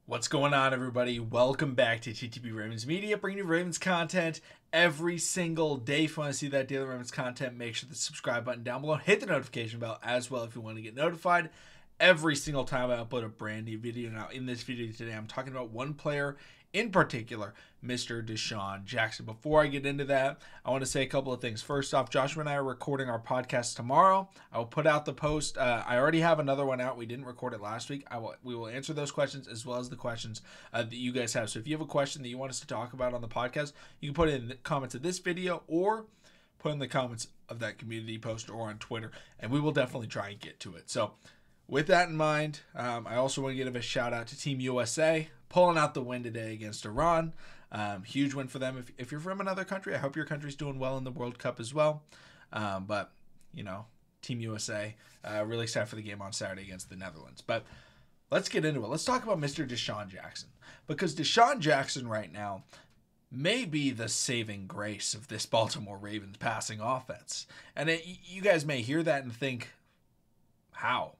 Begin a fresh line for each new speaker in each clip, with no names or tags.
What's going on, everybody? Welcome back to TTB Ravens Media, bringing you Ravens content every single day. If you want to see that daily Ravens content, make sure the subscribe button down below. Hit the notification bell as well if you want to get notified every single time I upload a brand new video. Now, in this video today, I'm talking about one player in particular, Mr. DeSean Jackson. Before I get into that, I want to say a couple of things. First off, Joshua and I are recording our podcast tomorrow. I will put out the post. I already have another one out. We didn't record it last week. We will answer those questions as well as the questions that you guys have. So if you have a question that you want us to talk about on the podcast, you can put it in the comments of this video or put in the comments of that community post or on Twitter, and we will definitely try and get to it. So with that in mind, I also want to give a shout out to Team USA pulling out the win today against Iran. Huge win for them. If you're from another country, I hope your country's doing well in the World Cup as well. But, you know, Team USA, really excited for the game on Saturday against the Netherlands. But let's get into it. Let's talk about Mr. DeSean Jackson. Because DeSean Jackson right now may be the saving grace of this Baltimore Ravens passing offense. And you guys may hear that and think, how?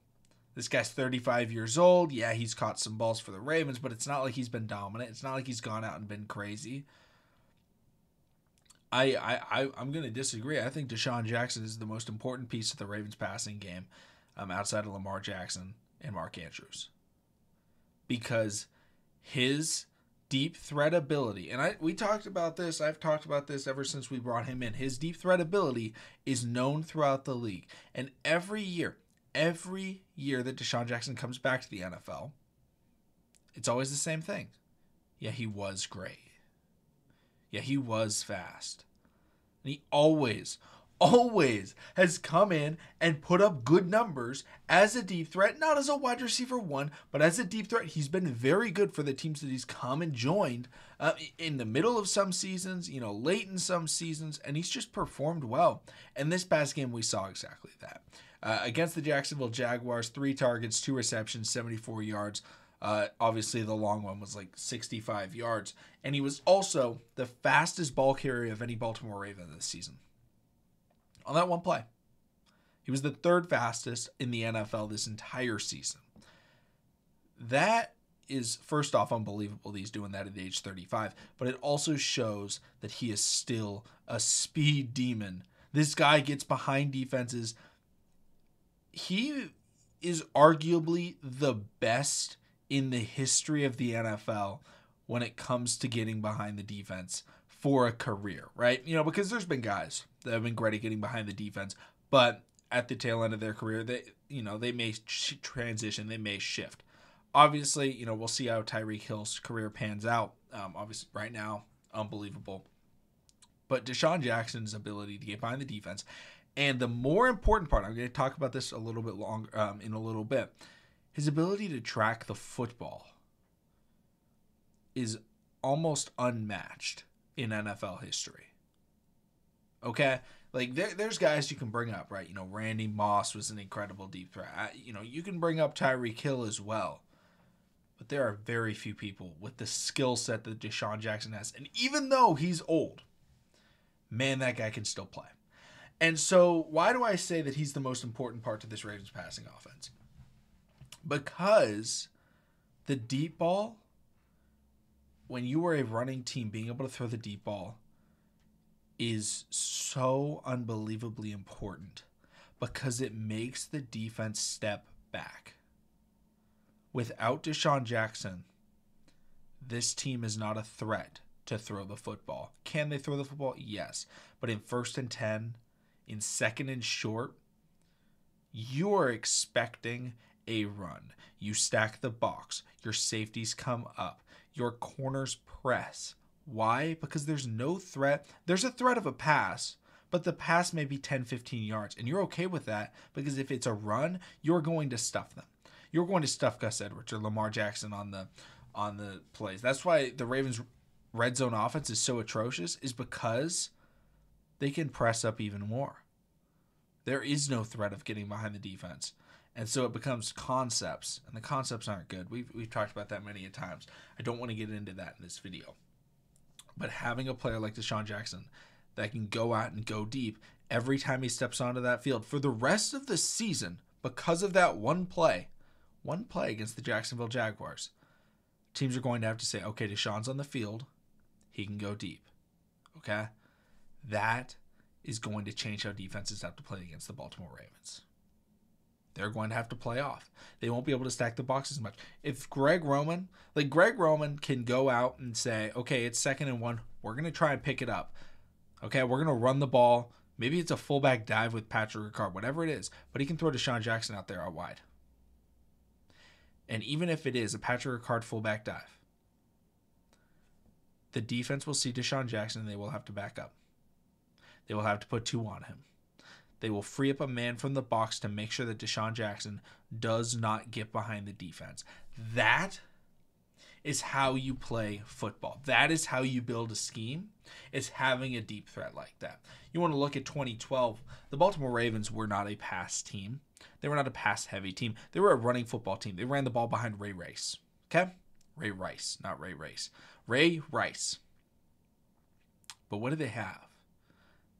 This guy's 35 years old. Yeah, he's caught some balls for the Ravens, but it's not like he's been dominant. It's not like he's gone out and been crazy. I'm going to disagree. I think DeSean Jackson is the most important piece of the Ravens passing game outside of Lamar Jackson and Mark Andrews. Because his deep threat ability, and we talked about this, I've talked about this ever since we brought him in. His deep threat ability is known throughout the league. And every year that DeSean Jackson comes back to the NFL, it's always the same thing. Yeah, he was great. Yeah, he was fast. And he always has come in and put up good numbers as a deep threat, not as a wide receiver one, but as a deep threat. He's been very good for the teams that he's come and joined in the middle of some seasons, late in some seasons, and he's just performed well. And this past game, we saw exactly that. Against the Jacksonville Jaguars, 3 targets, 2 receptions, 74 yards. Obviously, the long one was like 65 yards. And he was also the fastest ball carrier of any Baltimore Raven this season. On that one play. He was the 3rd fastest in the NFL this entire season. That is, first off, unbelievable that he's doing that at age 35. But it also shows that he is still a speed demon. This guy gets behind defenses. He is arguably the best in the history of the NFL when it comes to getting behind the defense for a career, right? Because there's been guys that have been great at getting behind the defense, but at the tail end of their career, they may transition, they may shift. Obviously, we'll see how Tyreek Hill's career pans out. Obviously, right now, unbelievable. But DeSean Jackson's ability to get behind the defense, and the more important part, I'm going to talk about this a little bit longer in a little bit, his ability to track the football is almost unmatched in NFL history. Okay? Like, there's guys you can bring up, right? Randy Moss was an incredible deep threat. You can bring up Tyreek Hill as well. But there are very few people with the skill set that DeSean Jackson has. And even though he's old, man, that guy can still play. And so why do I say that he's the most important part to this Ravens passing offense? Because the deep ball, when you are a running team, being able to throw the deep ball is so unbelievably important because it makes the defense step back. Without DeSean Jackson, this team is not a threat to throw the football. Can they throw the football? Yes. But in 1st and 10, in 2nd and short, you are expecting a run. You stack the box. Your safeties come up. Your corners press. Why? Because there's no threat. There's a threat of a pass, but the pass may be 10, 15 yards. And you're okay with that because if it's a run, you're going to stuff them. You're going to stuff Gus Edwards or Lamar Jackson on the plays. That's why the Ravens' red zone offense is so atrocious, is because they can press up even more. There is no threat of getting behind the defense. And so it becomes concepts, and the concepts aren't good. We've talked about that many a times. I don't want to get into that in this video. But having a player like DeSean Jackson that can go out and go deep every time he steps onto that field for the rest of the season because of that one play against the Jacksonville Jaguars, teams are going to have to say, okay, DeSean's on the field. He can go deep. Okay? That is going to change how defenses have to play against the Baltimore Ravens. They're going to have to play off. They won't be able to stack the box as much. If Greg Roman can go out and say, okay, it's 2nd and 1. We're going to try and pick it up. Okay, we're going to run the ball. Maybe it's a fullback dive with Patrick Ricard, whatever it is. But he can throw DeSean Jackson out there out wide. And even if it is a Patrick Ricard fullback dive, the defense will see DeSean Jackson and they will have to back up. They will have to put 2 on him. They will free up a man from the box to make sure that DeSean Jackson does not get behind the defense. That is how you play football. That is how you build a scheme, is having a deep threat like that. You want to look at 2012. The Baltimore Ravens were not a pass team. They were not a pass-heavy team. They were a running football team. They ran the ball behind Ray Rice. Okay? Ray Rice, not Ray Race. Ray Rice. But what did they have?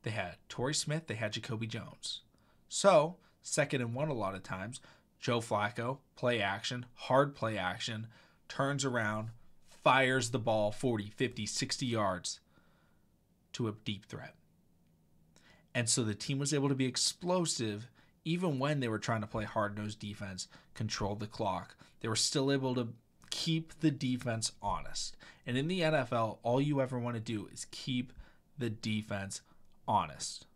They had Torrey Smith. They had Jacoby Jones. So, 2nd and 1 a lot of times. Joe Flacco, play action, hard play action, turns around, fires the ball 40, 50, 60 yards to a deep threat. And so the team was able to be explosive even when they were trying to play hard-nosed defense, control the clock. They were still able to keep the defense honest. And in the NFL, all you ever want to do is keep the defense honest.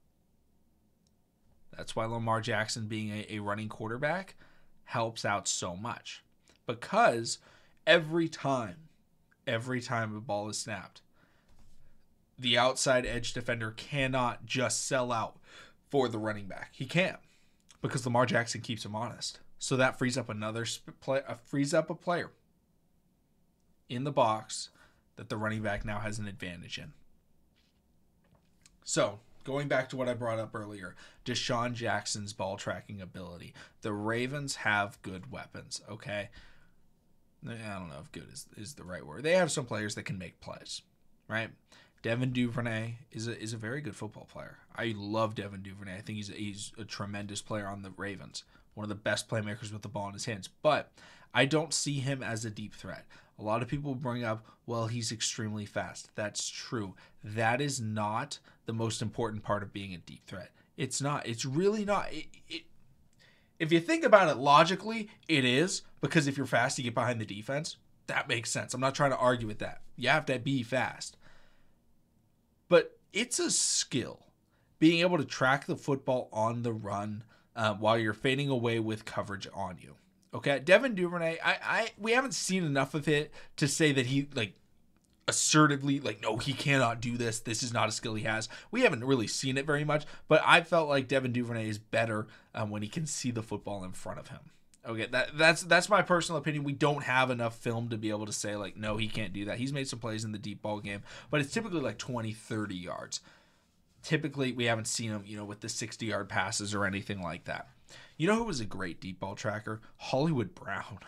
That's why Lamar Jackson being a running quarterback helps out so much. Because every time a ball is snapped, the outside edge defender cannot just sell out for the running back. He can't, because Lamar Jackson keeps him honest. So that frees up a player in the box that the running back now has an advantage in. So, going back to what I brought up earlier, DeSean Jackson's ball tracking ability. The Ravens have good weapons, okay? I don't know if good is the right word. They have some players that can make plays, right? Devin Duvernay is a very good football player. I love Devin Duvernay. I think he's a tremendous player on the Ravens. One of the best playmakers with the ball in his hands. But I don't see him as a deep threat. A lot of people bring up, well, he's extremely fast. That's true. That is not the most important part of being a deep threat. It's not. It's really not. If you think about it logically, it is. Because if you're fast, you get behind the defense. That makes sense. I'm not trying to argue with that. You have to be fast. But it's a skill. Being able to track the football on the run while you're fading away with coverage on you. Okay, Devin Duvernay, we haven't seen enough of it to say that he assertively no, he cannot do this. This is not a skill he has. We haven't really seen it very much, but I felt like Devin Duvernay is better when he can see the football in front of him. Okay, that's my personal opinion. We don't have enough film to be able to say no, he can't do that. He's made some plays in the deep ball game, but it's typically 20, 30 yards. Typically, we haven't seen him, with the 60-yard passes or anything like that. You know who was a great deep ball tracker? Hollywood Brown.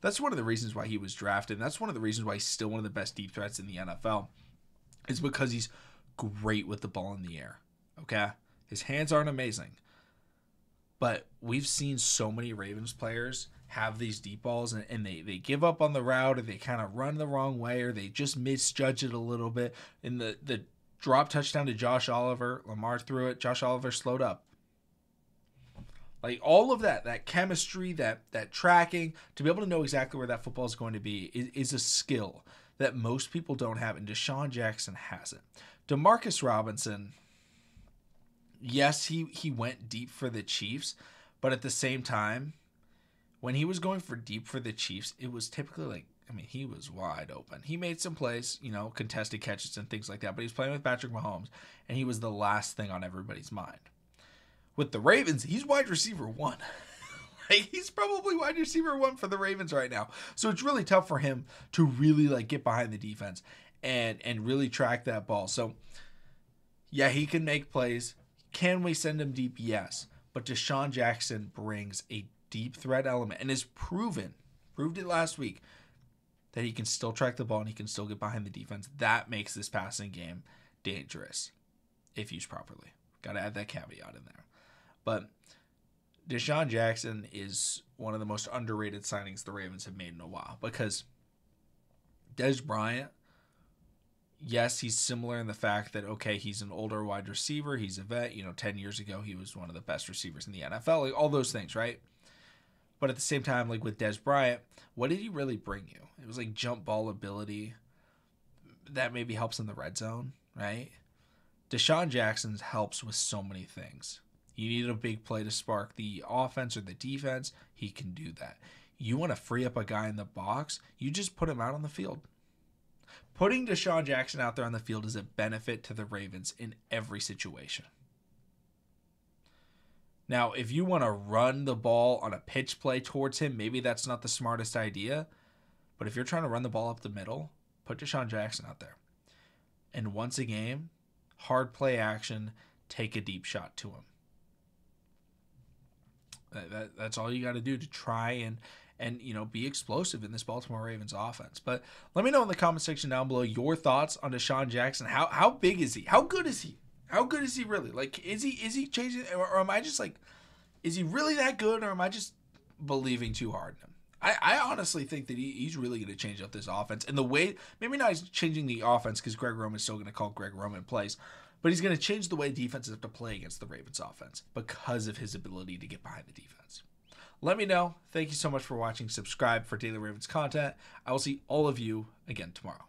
That's one of the reasons why he was drafted. And that's one of the reasons why he's still one of the best deep threats in the NFL. Is because he's great with the ball in the air. Okay? His hands aren't amazing. But we've seen so many Ravens players have these deep balls and they give up on the route, or they kind of run the wrong way, or they just misjudge it a little bit. In the drop touchdown to Josh Oliver, Lamar threw it. Josh Oliver slowed up. All of that chemistry, that tracking, to be able to know exactly where that football is going to be is a skill that most people don't have, and DeSean Jackson has it. Demarcus Robinson, yes, he went deep for the Chiefs, but at the same time, when he was going for deep for the Chiefs, it was typically he was wide open. He made some plays, contested catches and things like that, but he was playing with Patrick Mahomes, and he was the last thing on everybody's mind. With the Ravens, he's wide receiver 1. He's probably wide receiver 1 for the Ravens right now. So it's really tough for him to really get behind the defense and really track that ball. So yeah, he can make plays. Can we send him deep? Yes. But DeSean Jackson brings a deep threat element and is proved it last week, that he can still track the ball and he can still get behind the defense. That makes this passing game dangerous if used properly. Got to add that caveat in there. But DeSean Jackson is one of the most underrated signings the Ravens have made in a while, because Des Bryant, yes, he's similar in the fact that, okay, he's an older wide receiver. He's a vet. 10 years ago, he was one of the best receivers in the NFL. Like, all those things, right? But at the same time, like with Des Bryant, what did he really bring you? It was like jump ball ability that maybe helps in the red zone, right? DeSean Jackson helps with so many things. You need a big play to spark the offense or the defense. He can do that. You want to free up a guy in the box, you just put him out on the field. Putting DeSean Jackson out there on the field is a benefit to the Ravens in every situation. Now, if you want to run the ball on a pitch play towards him, maybe that's not the smartest idea. But if you're trying to run the ball up the middle, put DeSean Jackson out there. And once a game, hard play action, take a deep shot to him. That's all you got to do to try and be explosive in this Baltimore Ravens offense. But let me know in the comment section down below your thoughts on DeSean Jackson. How big is he? How good is he? How good is he really? Like, is he changing, or am I just like, is he really that good, or am I just believing too hard in him? I honestly think that he's really going to change up this offense. And the way, maybe not he's changing the offense because Greg Roman's still going to call Greg Roman plays, but he's going to change the way defenses have to play against the Ravens offense because of his ability to get behind the defense. Let me know. Thank you so much for watching. Subscribe for daily Ravens content. I will see all of you again tomorrow.